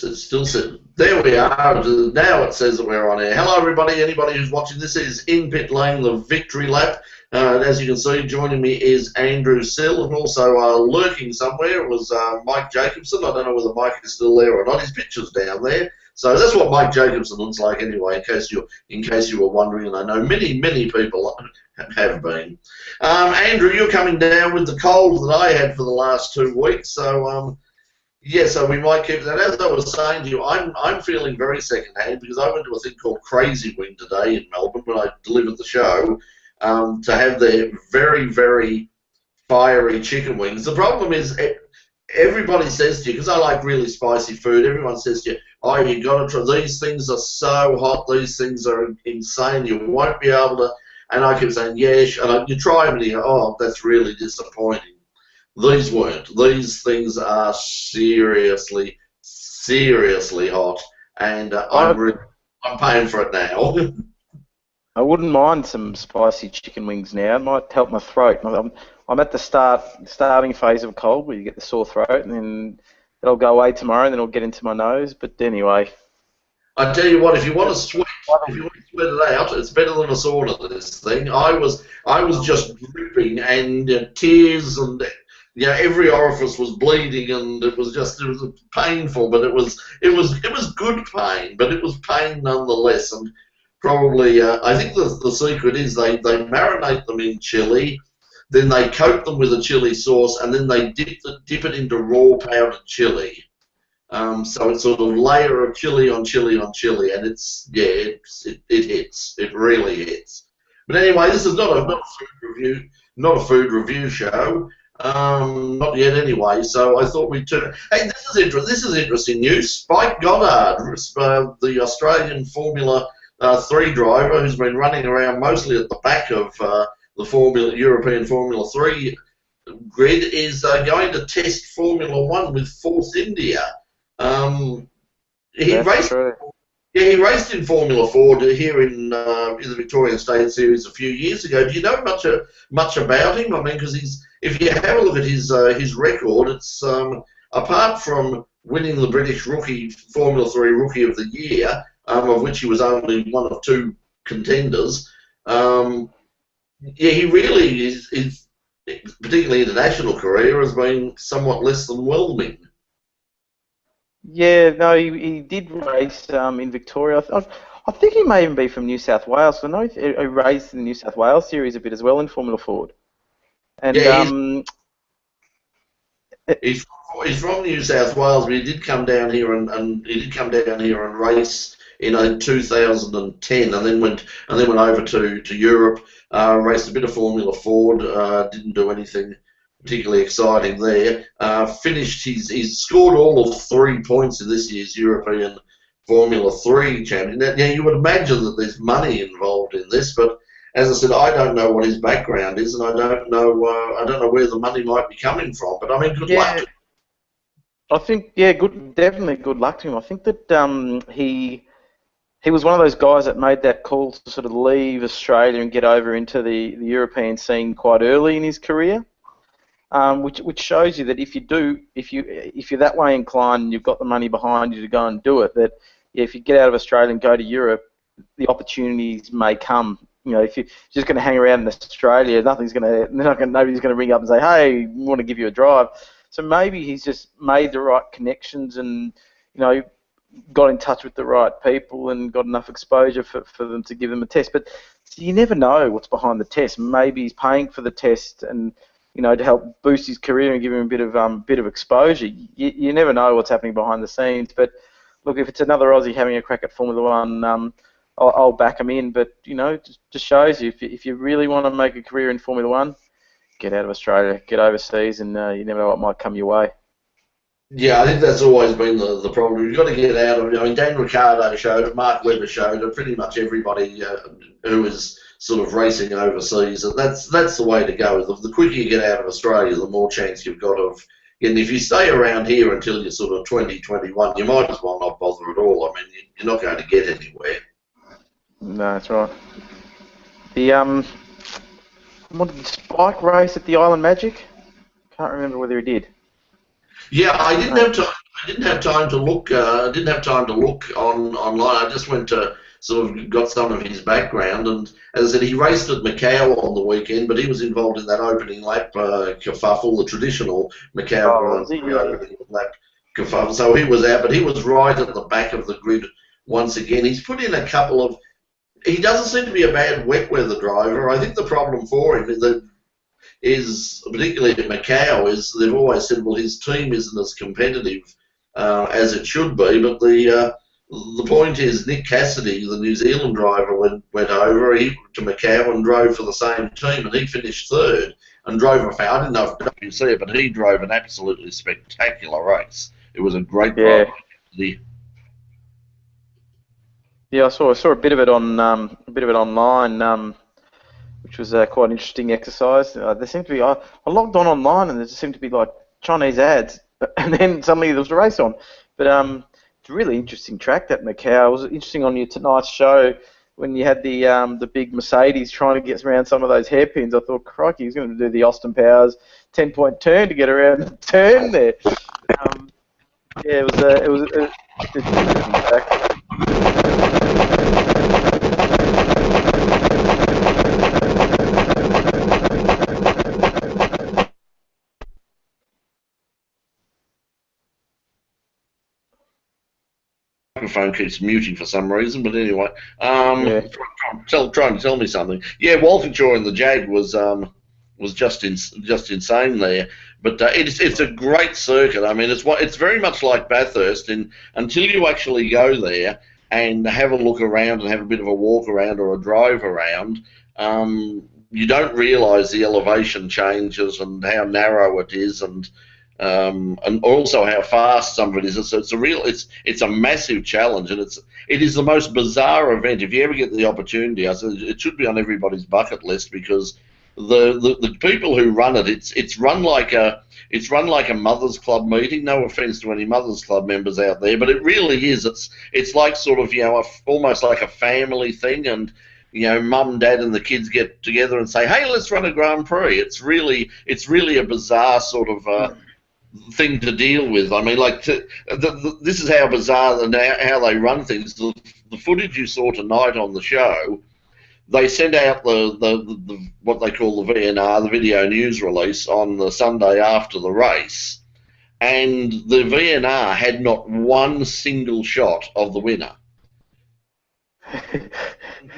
It still says, there we are. Now it says that we're on air. Hello, everybody. Anybody who's watching, this is In Pit Lane, the victory lap. As you can see, joining me is Andrew Sill, and also lurking somewhere was Mike Jacobson. I don't know whether Mike is still there or not. His picture's down there. So that's what Mike Jacobson looks like anyway, in case you were wondering, and I know many people have been. Andrew, you're coming down with the cold that I had for the last 2 weeks, so yeah, so we might keep that. As I was saying to you, I'm feeling very secondhand because I went to a thing called Crazy Wing today in Melbourne when I delivered the show to have their very, very fiery chicken wings. The problem is everybody says to you, because I like really spicy food, everyone says to you, oh, you got to try, these things are so hot, these things are insane, you won't be able to, and I keep saying, yes, and you try them and you go, oh, that's really disappointing. These weren't. These things are seriously, seriously hot, and I'm paying for it now. I wouldn't mind some spicy chicken wings now. It might help my throat. I'm at the starting phase of a cold where you get the sore throat, and then it'll go away tomorrow, and then it'll get into my nose. But anyway, I tell you what, if you want to sweat it out, it's better than a sauna. This thing, I was just dripping and tears and. Yeah, every orifice was bleeding, and it was painful, but it was good pain, but it was pain nonetheless. And probably, I think the secret is they marinate them in chili, then they coat them with a chili sauce, and then they dip it into raw powdered chili. So it's sort of layer of chili on chili on chili, and it hits. It really hits. But anyway, this is not a food review show. Not yet anyway, so I thought we'd turn. Hey, this is interesting news. Spike Goddard, the Australian Formula 3 driver who's been running around mostly at the back of the European Formula 3 grid, is going to test Formula 1 with Force India. He raced in Formula 4 here in the Victorian State Series a few years ago. Do you know much about him? I mean, because if you have a look at his record, it's apart from winning the British Formula 3 Rookie of the Year, of which he was only one of 2 contenders. He really is, particularly international career, has been somewhat less than whelming. Yeah, no, he did race in Victoria. I think he may even be from New South Wales. I know he raced in the New South Wales series a bit as well in Formula Ford. And yeah, he's from New South Wales, but he did come down here and race in 2010, and then went over to Europe, raced a bit of Formula Ford, didn't do anything particularly exciting there. He's scored all of 3 points in this year's European Formula 3 champion. Now you would imagine that there's money involved in this, but as I said, I don't know what his background is, and I don't know where the money might be coming from. But I mean, good luck to him. I think definitely good luck to him. I think that he was one of those guys that made that call to sort of leave Australia and get over into the European scene quite early in his career. Which shows you that if you're that way inclined and you've got the money behind you to go and do it, that if you get out of Australia and go to Europe, the opportunities may come. You know, if you're just going to hang around in Australia, nobody's going to ring up and say, "Hey, we want to give you a drive." So maybe he's just made the right connections and got in touch with the right people and got enough exposure for them to give him a test. But you never know what's behind the test. Maybe he's paying for the test and to help boost his career and give him a bit of exposure. You never know what's happening behind the scenes. But look, if it's another Aussie having a crack at Formula 1, I'll back him in. But just shows you if you really want to make a career in Formula 1, get out of Australia, get overseas, and you never know what might come your way. Yeah, I think that's always been the problem. You've got to get out of. Dan Ricciardo showed it, Mark Webber showed it. Pretty much everybody who is sort of racing overseas, and that's the way to go. The quicker you get out of Australia, the more chance you've got of. And if you stay around here until you're sort of 20, 21, you might as well not bother at all. I mean, you're not going to get anywhere. No, that's right. Did Spike race at the Island Magic? Can't remember whether he did. Yeah, I didn't have time. I didn't have time to look. I didn't have time to look online. I just went to sort of got some of his background, and as I said, he raced at Macau on the weekend, but he was involved in that opening lap kerfuffle, the traditional Macau Grand Prix opening lap kerfuffle. So he was out, but he was right at the back of the grid once again. He's put in a couple of. He doesn't seem to be a bad wet weather driver. I think the problem for him is particularly at Macau, is they've always said, well, his team isn't as competitive as it should be. But the point is, Nick Cassidy, the New Zealand driver, went over to Macau and drove for the same team, and he finished third and drove a. I didn't know if you see it, but he drove an absolutely spectacular race. It was a great drive. Yeah, I saw a bit of it on online, which was quite an interesting exercise. There seemed to be I logged on online and there just seemed to be like Chinese ads, and then suddenly there was a race on. But it's a really interesting track, that Macau. It was interesting on your tonight's show when you had the big Mercedes trying to get around some of those hairpins. I thought, crikey, he's going to do the Austin Powers 10-point turn to get around the turn there. Yeah, it was an interesting track. Microphone keeps muting for some reason, but anyway, trying to tell me something. Yeah, Walkinshaw in the Jag was just insane there. But it's a great circuit. I mean, it's very much like Bathurst, until you actually go there and have a look around and have a bit of a walk around or a drive around, you don't realise the elevation changes and how narrow it is, and also how fast some of it is. So it's a massive challenge, and it is the most bizarre event. If you ever get the opportunity, I said it should be on everybody's bucket list, because the people who run it, it's run like a Mothers Club meeting. No offence to any Mothers Club members out there, but it really is. It's like sort of, almost like a family thing, and mum, dad, and the kids get together and say, hey, let's run a Grand Prix. It's really a bizarre sort of thing to deal with. I mean, like this is how bizarre and how they run things. The footage you saw tonight on the show, they sent out the what they call the VNR, the video news release, on the Sunday after the race, and the VNR had not one single shot of the winner.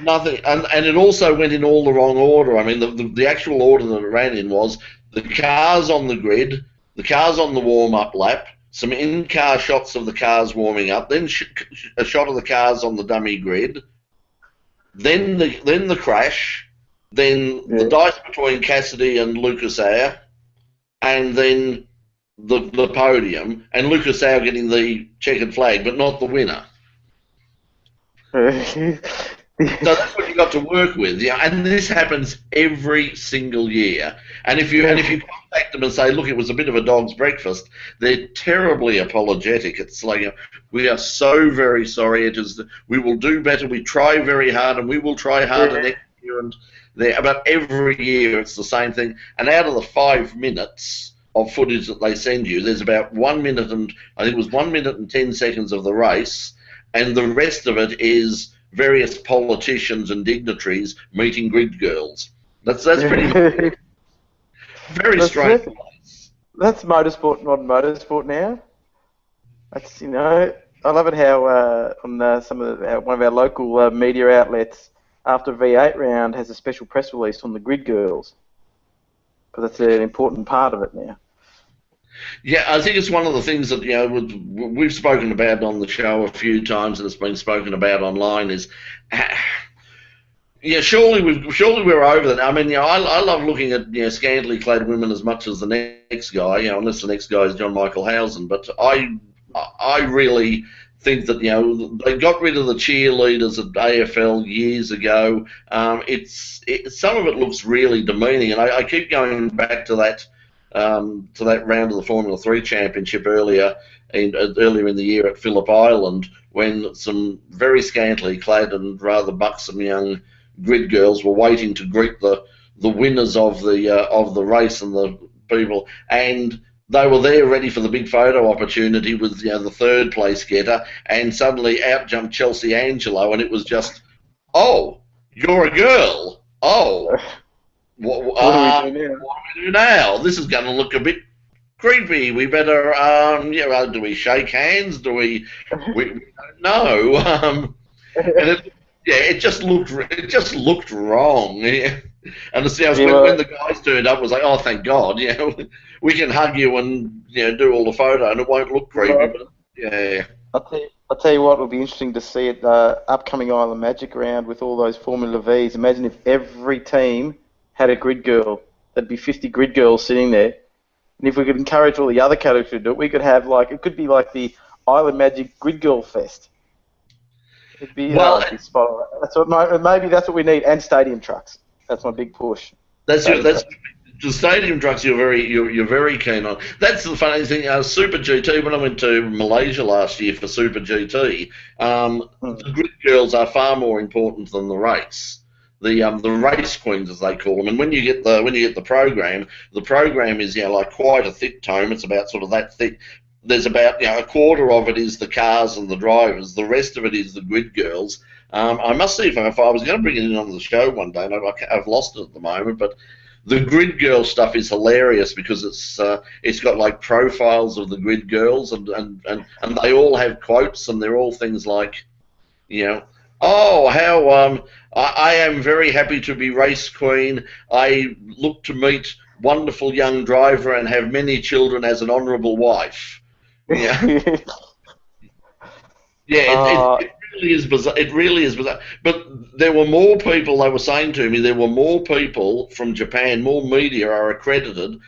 Nothing, and it also went in all the wrong order. I mean, the actual order that it ran in was the cars on the grid, the cars on the warm-up lap, some in-car shots of the cars warming up, then a shot of the cars on the dummy grid, then the crash, then the dice between Cassidy and Lucas Ayre, and then the podium, and Lucas Ayre getting the checkered flag, but not the winner. So that's what you got to work with, and this happens every single year. And if you contact them and say, look, it was a bit of a dog's breakfast, they're terribly apologetic. It's like, we are so very sorry. We will do better. We try very hard, and we will try harder next year. And about every year, it's the same thing. And out of the 5 minutes of footage that they send you, there's about 1 minute I think it was 1 minute and 10 seconds of the race, and the rest of it is various politicians and dignitaries meeting grid girls. That's pretty much very strange. That's motorsport, modern motorsport now. That's I love it how on one of our local media outlets, after V8 round, has a special press release on the grid girls, because that's an important part of it now. Yeah, I think it's one of the things that we've spoken about on the show a few times, and it's been spoken about online. Is surely we're over that. I mean, I love looking at scantily clad women as much as the next guy, unless the next guy is John Michael Housen. But I really think that they got rid of the cheerleaders at AFL years ago. Some of it looks really demeaning, and I keep going back to that. To that round of the Formula 3 Championship earlier in the year at Phillip Island, when some very scantily clad and rather buxom young grid girls were waiting to greet the winners of the race and the people, and they were there ready for the big photo opportunity with the third place getter, and suddenly out jumped Chelsea Angelo, and it was just, oh, you're a girl. Oh, What do we do now? what do we do now? This is going to look a bit creepy. We better, do we shake hands? Do we don't know. And it just looked wrong. Yeah. And when the guys turned up, it was like, oh, thank God, we can hug you and do all the photo, and it won't look creepy. But yeah. I'll tell you what will be interesting to see at the upcoming Island Magic round with all those Formula Vs. Imagine if every team had a grid girl. There'd be 50 grid girls sitting there. And if we could encourage all the other categories to do it, we could have it could be like the Island Magic Grid Girl Fest. It'd be, it'd be spot on. Maybe that's what we need, and stadium trucks. That's my big push. That's the stadium trucks. You're very keen on. That's the funny thing. Super GT. When I went to Malaysia last year for Super GT, the grid girls are far more important than the race. The race queens, as they call them, and when you get the program is like quite a thick tome. It's about sort of that thick. There's about a quarter of it is the cars and the drivers. The rest of it is the grid girls. I must see if I was going to bring it in on the show one day, and I've lost it at the moment. But the grid girl stuff is hilarious because it's got like profiles of the grid girls, and they all have quotes, and they're all things like, oh, how I am very happy to be race queen. I look to meet wonderful young driver and have many children as an honourable wife. Yeah. Yeah, it really is bizarre. It really is bizarre. But there were more people, they were saying to me, there were more people from Japan, more media are accredited,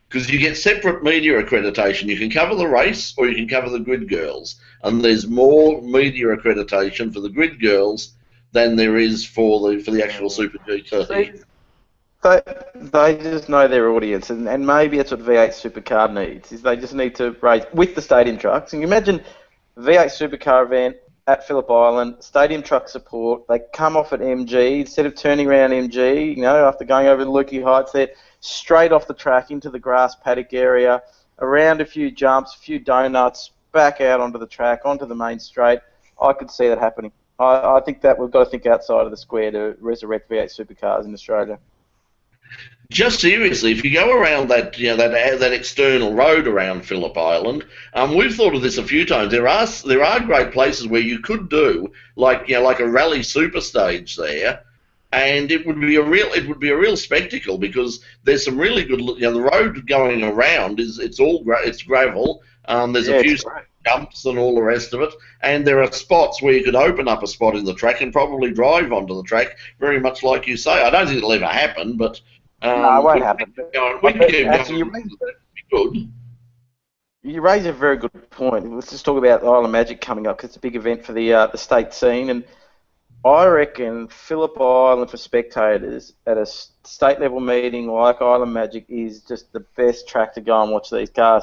because you get separate media accreditation. You can cover the race or you can cover the grid girls. And there's more media accreditation for the grid girls than there is for the actual Super GT. They just know their audience, and maybe that's what V8 Supercar needs, is they just need to race with the stadium trucks. And you imagine V8 Supercar event at Phillip Island, stadium truck support, they come off at MG, instead of turning around MG, after going over the Lukey Heights there, straight off the track into the grass paddock area, around a few jumps, a few donuts, back out onto the track, onto the main straight. I could see that happening. I think that we've got to think outside of the square to resurrect V8 Supercars in Australia. Just seriously, if you go around that that external road around Phillip Island, we've thought of this a few times. There are great places where you could do like a rally super stage there, and it would be a real spectacle because there's some really good. The road going around it's gravel. There's a few jumps and all the rest of it, and there are spots where you could open up a spot in the track and probably drive onto the track, very much like you say. I don't think it'll ever happen, but. No, it won't happen. You raise a very good point. Let's just talk about Island Magic coming up, because it's a big event for the state scene, and I reckon Phillip Island for spectators at a state level meeting like Island Magic is just the best track to go and watch these cars,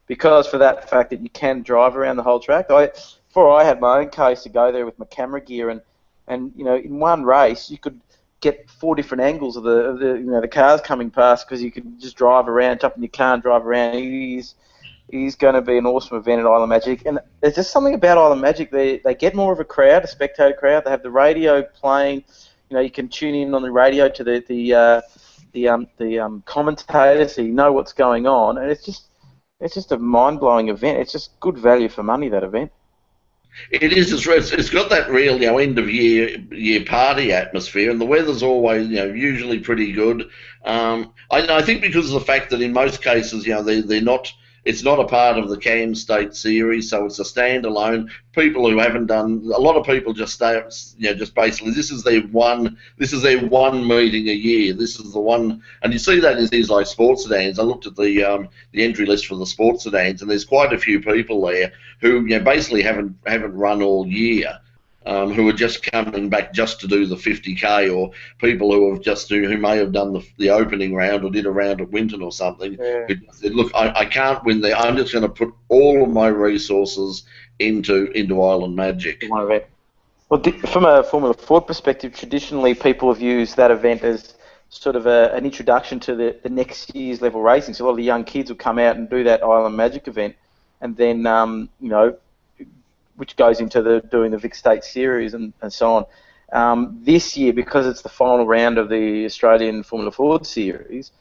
because for that fact that you can drive around the whole track. Before I had my own case to go there with my camera gear, and in one race you could get 4 different angles of the cars coming past, because you could just drive around, jump in your car and drive around. He's going to be an awesome event at Island Magic, and there's just something about Island Magic. They get more of a crowd, a spectator crowd. They have the radio playing. You can tune in on the radio to the commentators, so you know what's going on, and it's just a mind-blowing event. It's just good value for money, that event. It is. It's got that real, end of year party atmosphere, and the weather's always, usually pretty good. I think because of the fact that in most cases, they're not. It's not a part of the Cam State series, so it's a standalone. People who haven't done, a lot of people just stay, just basically this is their one meeting a year. This is the one, and you see that in things like sports sedans. I looked at the entry list for the sports sedans, and there's quite a few people there who basically haven't run all year. Who are just coming back just to do the 50k, or people who may have done the opening round or did a round at Winton or something. Yeah. Who said, look, I can't win there. I'm just going to put all of my resources into Island Magic. Well, from a Formula Ford perspective, traditionally people have used that event as sort of an introduction to the next year's level racing. So a lot of the young kids will come out and do that Island Magic event, and then which goes into doing the Vic State Series and so on. This year, because it's the final round of the Australian Formula Ford Series,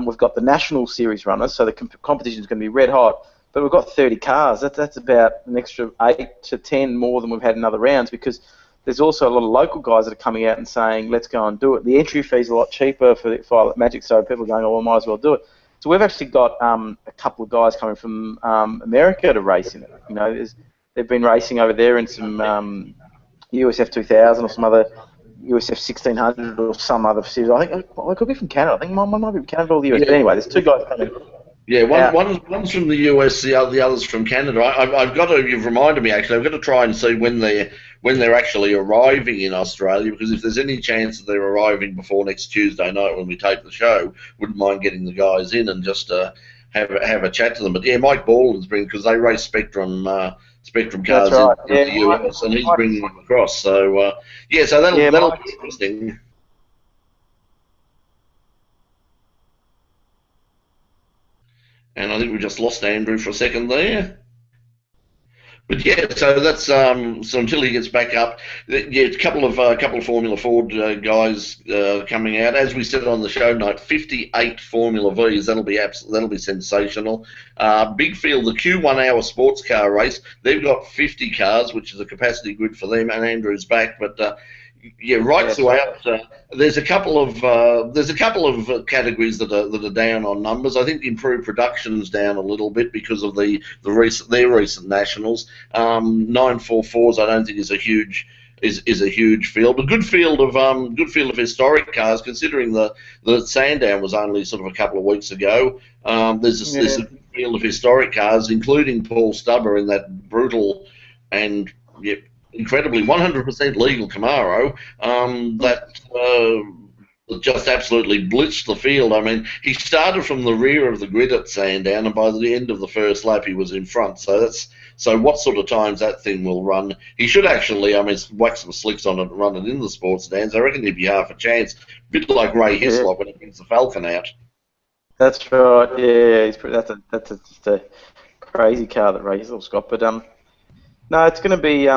we've got the National Series runners, so the competition is going to be red hot. But we've got 30 cars. That's about an extra 8 to 10 more than we've had in other rounds, because there's also a lot of local guys that are coming out and saying, let's go and do it. The entry fee's a lot cheaper for the Island Magic, so people are going, oh, well, I might as well do it. So we've actually got a couple of guys coming from America to race in it. They've been racing over there in some USF 2000 or some other USF 1600 or some other series. I think it could be from Canada. I think mine might be from Canada or the US. Yeah. But anyway, there's two guys coming. Yeah, one's from the US, the other's from Canada. I've got to. You've reminded me actually. I've got to try and see when they're actually arriving in Australia, because if there's any chance that they're arriving before next Tuesday night when we tape the show, wouldn't mind getting the guys in and just have a chat to them. But yeah, Mike Borland's bringing, because they race Spectrum cars in the US, and he's bringing them across. So so that'll be interesting. And I think we just lost Andrew for a second there. But yeah, so that's so until he gets back up, a couple of Formula Ford guys coming out. As we said on the show note, 58 Formula Vs. That'll be sensational. Big field, the Q1 hour sports car race. They've got 50 cars, which is a capacity good for them. And Andrew's back, but. Throughout. There's a couple of categories that are down on numbers. I think improved production's down a little bit because of their recent nationals. 944s I don't think is a huge field. A good field of historic cars, considering the Sandown was only sort of a couple of weeks ago. There's a good field of historic cars, including Paul Stubber in that brutal and incredibly 100% legal Camaro that just absolutely blitzed the field. I mean, he started from the rear of the grid at Sandown, and by the end of the first lap, he was in front. So what sort of times that thing will run? He should actually, whack some slicks on it and run it in the sports stands. I reckon he'd be half a chance. A bit like Ray Hislop when he brings the Falcon out. That's right. Yeah, that's just a crazy car that Ray Hislop's got. But no, it's going to be.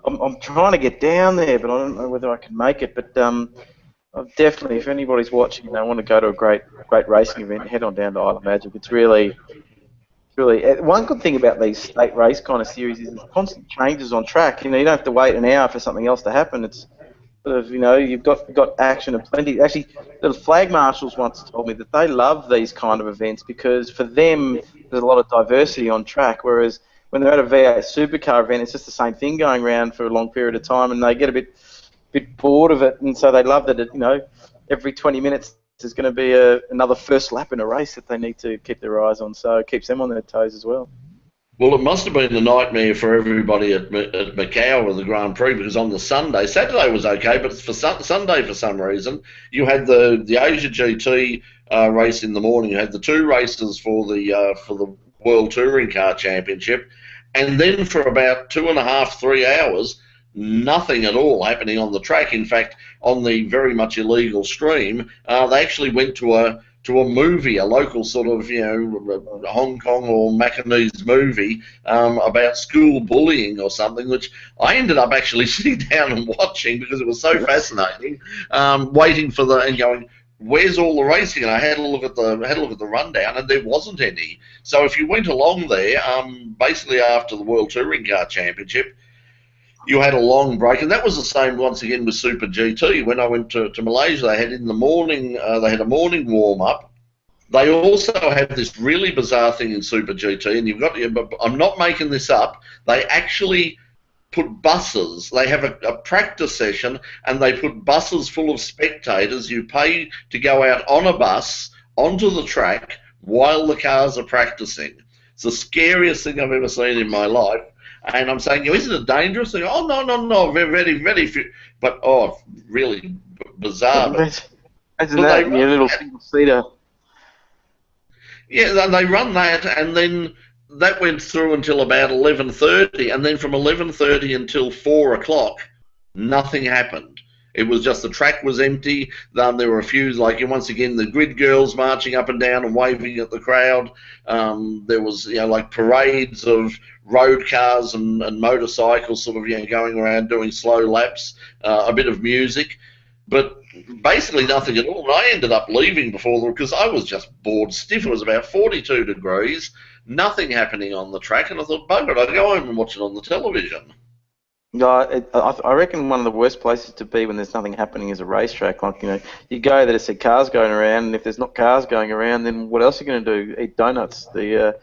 I'm trying to get down there, but I don't know whether I can make it. But I've definitely, if anybody's watching and they want to go to a great racing event, head on down to Island Magic. It's really one good thing about these state race kind of series is there's constant changes on track. You don't have to wait an hour for something else to happen. It's sort of, you've got action and plenty. Actually, the flag marshals once told me that they love these kind of events because for them there's a lot of diversity on track, whereas when they're at a V8 supercar event, it's just the same thing going around for a long period of time, and they get a bit bored of it, and so they love that every 20 minutes there's going to be another first lap in a race that they need to keep their eyes on, so it keeps them on their toes as well. Well, it must have been a nightmare for everybody at Macau with the Grand Prix, because on the Saturday was okay, but for Sunday for some reason, you had the Asia GT race in the morning, you had the two races for the World Touring Car Championship, and then for about 2.5, 3 hours, nothing at all happening on the track. In fact, on the very much illegal stream, they actually went to a movie, a local sort of Hong Kong or Macanese movie about school bullying or something, which I ended up actually sitting down and watching because it was so fascinating. Waiting for and going, where's all the racing? And I had a look at the rundown, and there wasn't any. So if you went along there, basically after the World Touring Car Championship, you had a long break, and that was the same once again with Super GT. When I went to Malaysia, they had in the morning, they had a morning warm up. They also had this really bizarre thing in Super GT, and I'm not making this up. They actually put buses. They have a practice session, and they put buses full of spectators. You pay to go out on a bus onto the track while the cars are practicing. It's the scariest thing I've ever seen in my life. And I'm saying, isn't it dangerous? They go, oh, no, very, very few. But, really bizarre. Imagine that in your little single-seater. Yeah, they run that, and then that went through until about 11:30, and then from 11:30 until 4 o'clock, nothing happened. It was just the track was empty. There were a few, like once again, the grid girls marching up and down and waving at the crowd. There was, like parades of road cars and motorcycles, sort of, going around doing slow laps. A bit of music, but basically nothing at all. And I ended up leaving because I was just bored stiff. It was about 42 degrees, nothing happening on the track, and I thought, bugger it, I'll go home and watch it on the television. No, I reckon one of the worst places to be when there's nothing happening is a racetrack. Like, you go there to see cars going around, and if there's not cars going around, then what else are you going to do? Eat donuts, the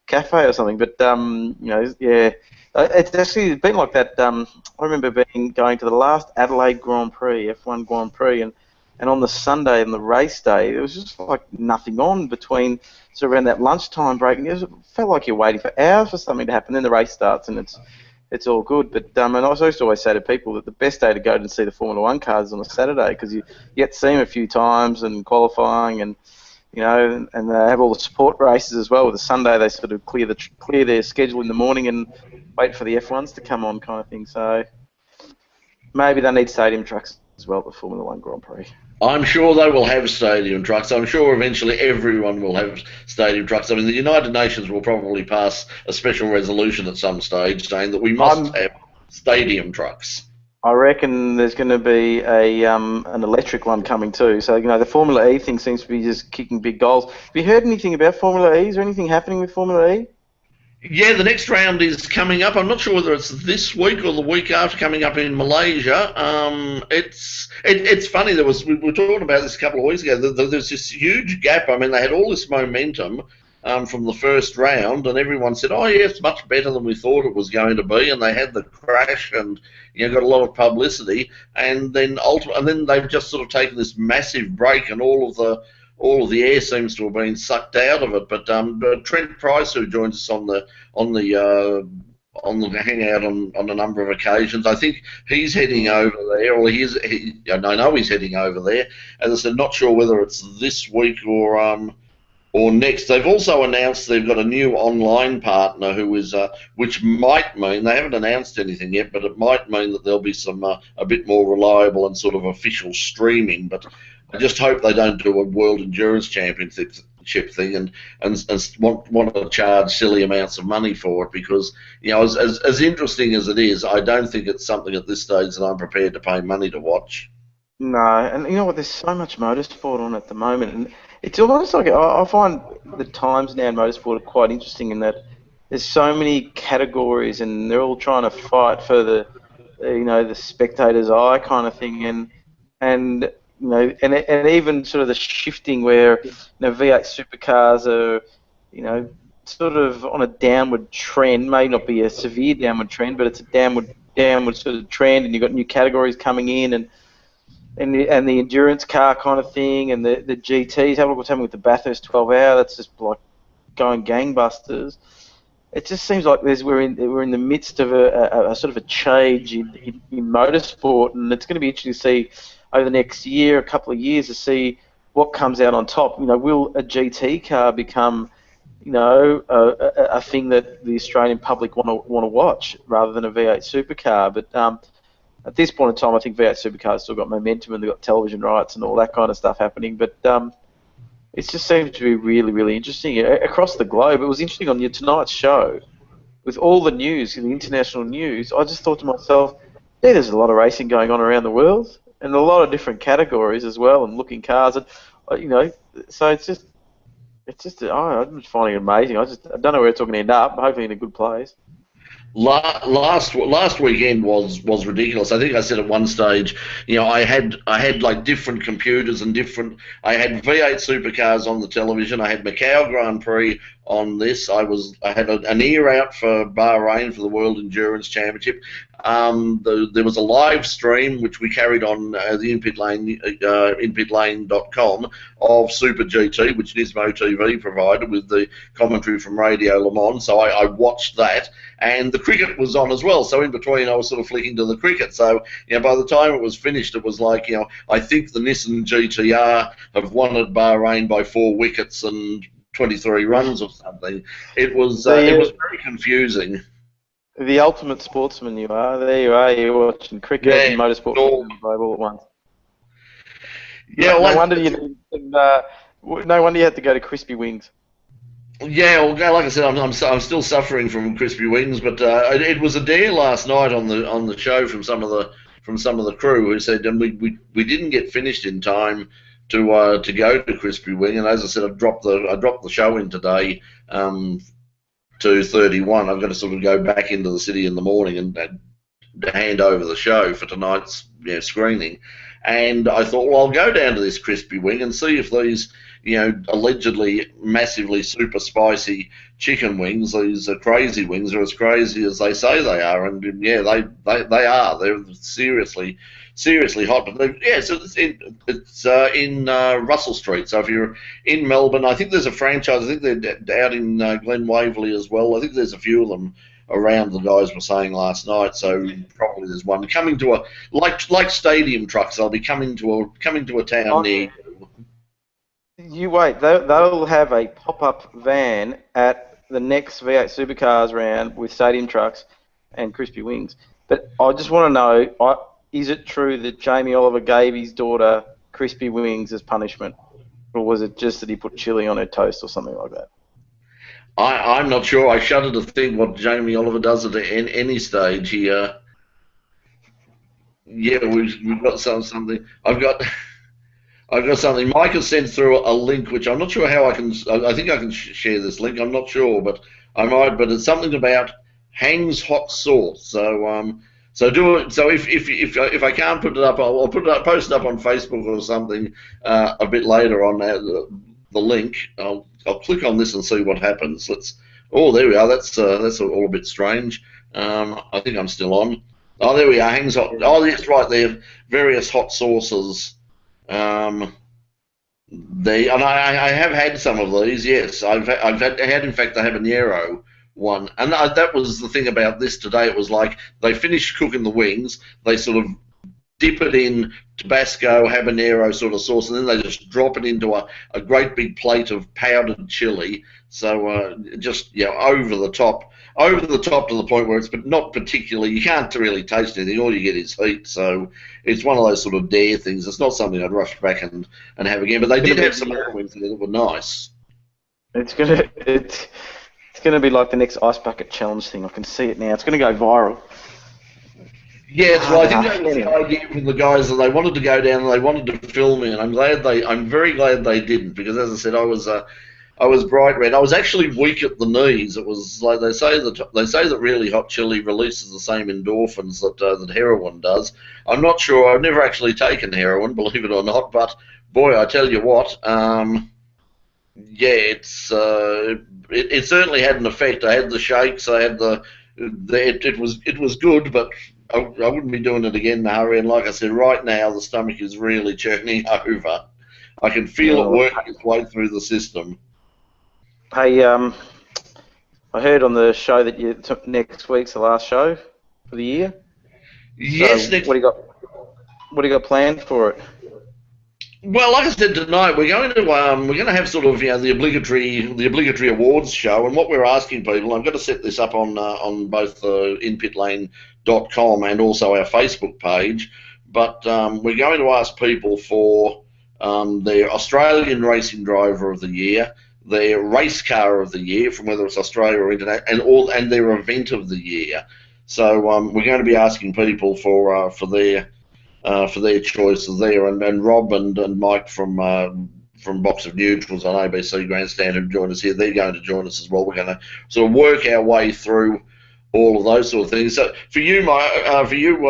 cafe or something. But yeah, it's actually been like that. I remember going to the last Adelaide Grand Prix, F1 Grand Prix, and on the Sunday and the race day, it was just like nothing on between sort of around that lunchtime break, and it felt like you're waiting for hours for something to happen. Then the race starts, and it's all good. But and I used to always say to people that the best day to go to see the Formula One cars is on a Saturday, because you get to see them a few times and qualifying, and and they have all the support races as well. With the Sunday, they sort of clear their schedule in the morning and wait for the F1s to come on, kind of thing. So maybe they need stadium trucks as well at the Formula One Grand Prix. I'm sure they will have stadium trucks. I'm sure eventually everyone will have stadium trucks. I mean, the United Nations will probably pass a special resolution at some stage saying that we must have stadium trucks. I reckon there's going to be an electric one coming too. So, the Formula E thing seems to be just kicking big goals. Have you heard anything about Formula E? Is there anything happening with Formula E? Yeah, the next round is coming up. I'm not sure whether it's this week or the week after, coming up in Malaysia. It's funny. We were talking about this a couple of weeks ago. There's this huge gap. I mean, they had all this momentum from the first round, and everyone said, "Oh, yeah, it's much better than we thought it was going to be." And they had the crash, and got a lot of publicity. And then they've just sort of taken this massive break, and all of the air seems to have been sucked out of it. But Trent Price, who joins us on the hangout on a number of occasions, I think he's heading over there, or I know he's heading over there. As I said, not sure whether it's this week or next. They've also announced they've got a new online partner which might mean, they haven't announced anything yet, but it might mean that there'll be some a bit more reliable and sort of official streaming. But I just hope they don't do a World Endurance Championship thing and want to charge silly amounts of money for it, because as interesting as it is, I don't think it's something at this stage that I'm prepared to pay money to watch. No, and you know what? There's so much motorsport on at the moment, and it's almost like I find the times now in motorsport are quite interesting in that there's so many categories, and they're all trying to fight for the spectator's eye kind of thing, and even sort of the shifting where V8 supercars are sort of on a downward trend, may not be a severe downward trend, but it's a downward sort of trend, and you've got new categories coming in, and the endurance car kind of thing, and the GTs. Have a look what's happening with the Bathurst 12 Hour. That's just like going gangbusters. It just seems like we're in the midst of a sort of a change in motorsport, and it's going to be interesting to see over the next year, a couple of years, to see what comes out on top. Will a GT car become a thing that the Australian public want to watch rather than a V8 supercar? But at this point in time, I think V8 supercars still got momentum, and they've got television rights and all that kind of stuff happening. But it just seems to be really, really interesting across the globe. It was interesting on your tonight's show with all the news, the international news. I just thought to myself, yeah, there's a lot of racing going on around the world, and a lot of different categories as well, and looking cars, and so it's just I'm just finding it amazing. I don't know where it's all going to end up. Hopefully in a good place. Last weekend was ridiculous. I think I said at one stage, I had like different computers and I had V8 supercars on the television. I had Macau Grand Prix on this. I had an ear out for Bahrain for the World Endurance Championship. There was a live stream which we carried on the inpitlane.com of Super GT, which Nismo TV provided, with the commentary from Radio Le Mans. So I watched that, and the cricket was on as well. So in between, I was sort of flicking to the cricket. So by the time it was finished, it was like I think the Nissan GTR have won at Bahrain by 4 wickets and 23 runs or something. It was very confusing. The ultimate sportsman you are. There you are. You're watching cricket and motorsport all at once. Yeah, no wonder you need some, no wonder you had to go to Crispy Wings. Yeah, well, like I said, I'm still suffering from crispy wings, but it was a dare last night on the show from some of the crew who said, and we didn't get finished in time to go to Crispy Wing, and as I said, I dropped the show in today, 2:31. I've got to sort of go back into the city in the morning and hand over the show for tonight's screening. And I thought, well, I'll go down to this Crispy Wing and see if these, allegedly massively super spicy chicken wings, these crazy wings, are as crazy as they say they are. And yeah, they are. They're seriously hot. But so it's in Russell Street. So if you're in Melbourne, I think there's a franchise. I think they're out in Glen Waverley as well. I think there's a few of them around, the guys were saying last night. So probably there's one coming to a like stadium trucks. They'll be coming to a town near. You wait. They'll have a pop-up van at the next V8 Supercars round with stadium trucks and crispy wings. But I just want to know: is it true that Jamie Oliver gave his daughter crispy wings as punishment, or was it just that he put chili on her toast or something like that? I'm not sure. I shudder to think what Jamie Oliver does at any stage. He, we've got something. I've got something. Mike has sent through a link, which I'm not sure how I can. I think I can share this link. I'm not sure, but I might. But it's something about Hang's hot sauce. So do it. So if I can't put it up, I'll post it up on Facebook or something a bit later on the link. I'll click on this and see what happens. Oh, there we are. That's all a bit strange. I think I'm still on. Oh, there we are. Hang's hot. Oh, that's right. There, various hot sauces. And I have had some of these. Yes, I've had in fact the habanero one, and that was the thing about this today. It was like they finished cooking the wings, they sort of dip it in Tabasco habanero sort of sauce, and then they just drop it into a great big plate of powdered chili. So just over the top to the point where it's not particularly, you can't really taste anything. All you get is heat. So it's one of those sort of dare things. It's not something I'd rush back and have again. But they did have some other wings that were nice. It's gonna be like the next ice bucket challenge thing. I can see it now. It's gonna go viral. Yes, well, I think that was the idea from the guys, that they wanted to go down and they wanted to film it, and I'm very glad they didn't, because as I said, I was bright red. I was actually weak at the knees. It was like they say that really hot chili releases the same endorphins that heroin does. I'm not sure. I've never actually taken heroin, believe it or not, but boy, I tell you what, it certainly had an effect. I had the shakes. I had it was good, but I wouldn't be doing it again in a hurry. And like I said, right now the stomach is really churning over. I can feel it working its way through the system. Hey, I heard on the show that next week's the last show for the year. Yes. So what do you got planned for it? Well, like I said tonight, we're going to have sort of the obligatory awards show, and what we're asking people, I'm going to set this up on both inpitlane.com and also our Facebook page, but we're going to ask people for their Australian Racing Driver of the Year, their race car of the year, from whether it's Australia or international, and their event of the year. So we're going to be asking people for their choices there, and Rob and Mike from Box of Neutrals on ABC Grandstand who joined us here, they're going to join us as well. We're going to sort of work our way through all of those sort of things. So for you, Andrew, who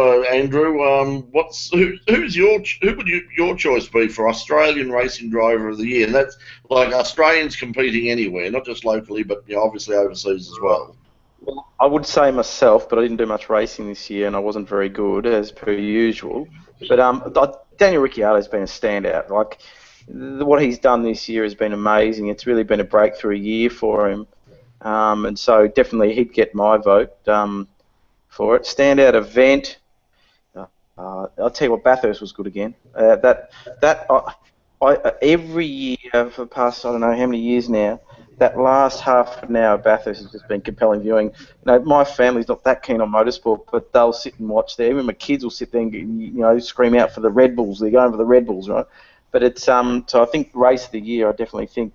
would your choice be for Australian Racing Driver of the Year? And that's like Australians competing anywhere, not just locally, but obviously overseas as well. Well, I would say myself, but I didn't do much racing this year, and I wasn't very good as per usual. But Daniel Ricciardo's been a standout. Like what he's done this year has been amazing. It's really been a breakthrough year for him, and so definitely he'd get my vote for it. Standout event. I'll tell you what, Bathurst was good again. I every year for the past I don't know how many years now, that last half an hour of Bathurst has just been compelling viewing. You know, my family's not that keen on motorsport, but they'll sit and watch there. Even my kids will sit there and scream out for the Red Bulls. They're going for the Red Bulls, right? But it's so I think race of the year. I definitely think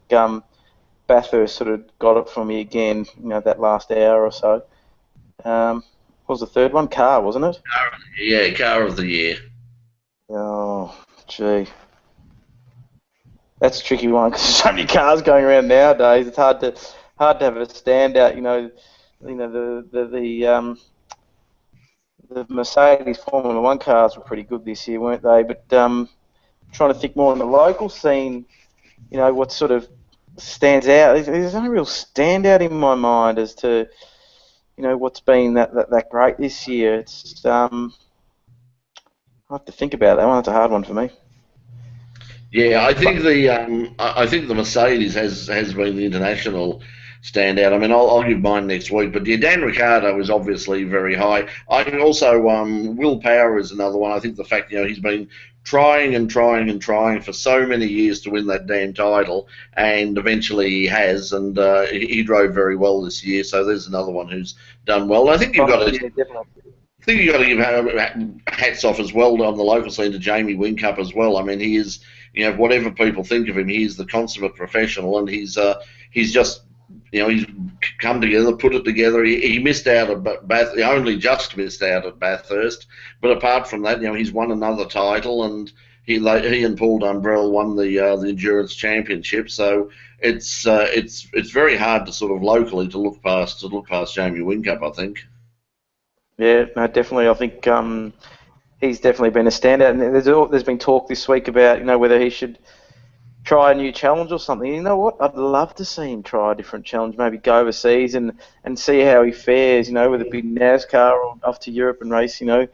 Bathurst sort of got it for me again. You know, that last hour or so. What was the third one? Car, wasn't it? Yeah, car of the year. Oh, gee. That's a tricky one because there's so many cars going around nowadays. It's hard to have a standout. The Mercedes Formula One cars were pretty good this year, weren't they? But trying to think more on the local scene, you know, what sort of stands out. There's no real standout in my mind as to, you know, what's been that great this year. It's I have to think about that one. It's a hard one for me. Yeah, I think the Mercedes has been the international standout. I mean, I'll give mine next week, but yeah, Dan Ricciardo is obviously very high. I think also Will Power is another one. I think the fact, you know, he's been trying and trying and trying for so many years to win that damn title, and eventually he has, and he drove very well this year. So there's another one who's done well. I think you've got to. I think you've got to give hats off as well on the local scene to Jamie Whincup as well. I mean, he is, you know, whatever people think of him, he is the consummate professional, and he's just, you know, he's come together, put it together. He missed out at Bathurst, he only just missed out at Bathurst, but apart from that, you know, he's won another title, and he and Paul Dumbrell won the Endurance Championship. So it's very hard to sort of locally to look past Jamie Whincup, I think. Yeah, no, definitely. I think he's definitely been a standout. And there's been talk this week about, you know, whether he should try a new challenge or something. You know what? I'd love to see him try a different challenge. Maybe go overseas and see how he fares. You know, whether it be NASCAR or off to Europe and race, you know,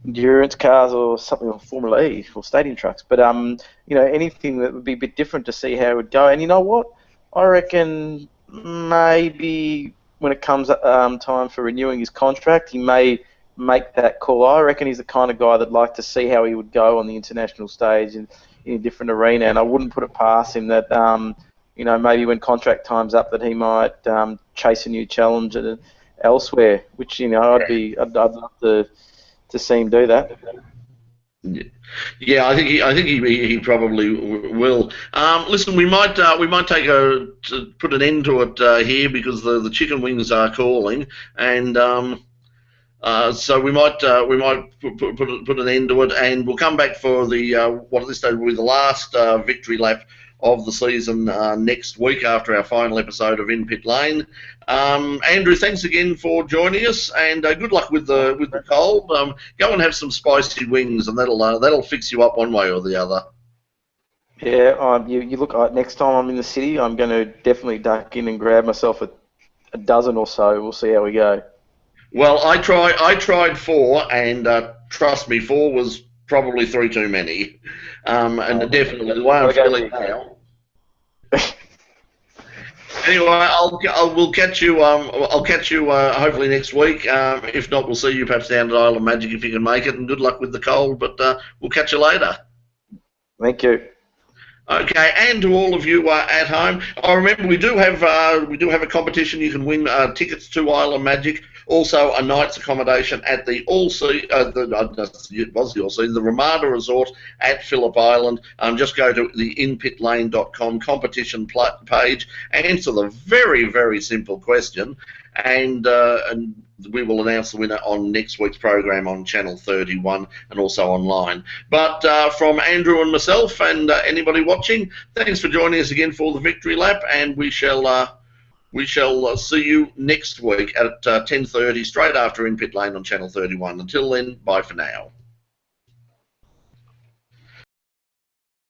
endurance cars or something, or Formula E or stadium trucks. But you know, anything that would be a bit different to see how it would go. And you know what? I reckon maybe when it comes time for renewing his contract, he may make that call. I reckon he's the kind of guy that'd like to see how he would go on the international stage in a different arena, and I wouldn't put it past him that, you know, maybe when contract time's up that he might chase a new challenge elsewhere, which, you know, I'd love to see him do that. Yeah, I think he probably will. Listen, we might to put an end to it here because the chicken wings are calling, and so we might put an end to it, and we'll come back for the what at this stage will be the last victory lap of the season next week after our final episode of In Pit Lane. Andrew, thanks again for joining us, and good luck with the cold. Go and have some spicy wings, and that'll fix you up one way or the other. Yeah, you look. Next time I'm in the city, I'm going to definitely duck in and grab myself a dozen or so. We'll see how we go. Well, I tried 4, and trust me, 4 was probably 3 too many. And definitely the way I'm feeling now. Anyway, we'll catch you. I'll catch you hopefully next week. If not, we'll see you perhaps down at Isle of Magic if you can make it. And good luck with the cold. But we'll catch you later. Thank you. Okay, and to all of you at home, I remember we do have a competition. You can win tickets to Isle of Magic. Also, a night's accommodation at the the Ramada Resort at Phillip Island. Just go to the inpitlane.com competition page, answer the very, very simple question, and we will announce the winner on next week's program on Channel 31 and also online. But from Andrew and myself and anybody watching, thanks for joining us again for the Victory Lap, and we shall see you next week at 10:30, straight after In Pit Lane on Channel 31. Until then, bye for now.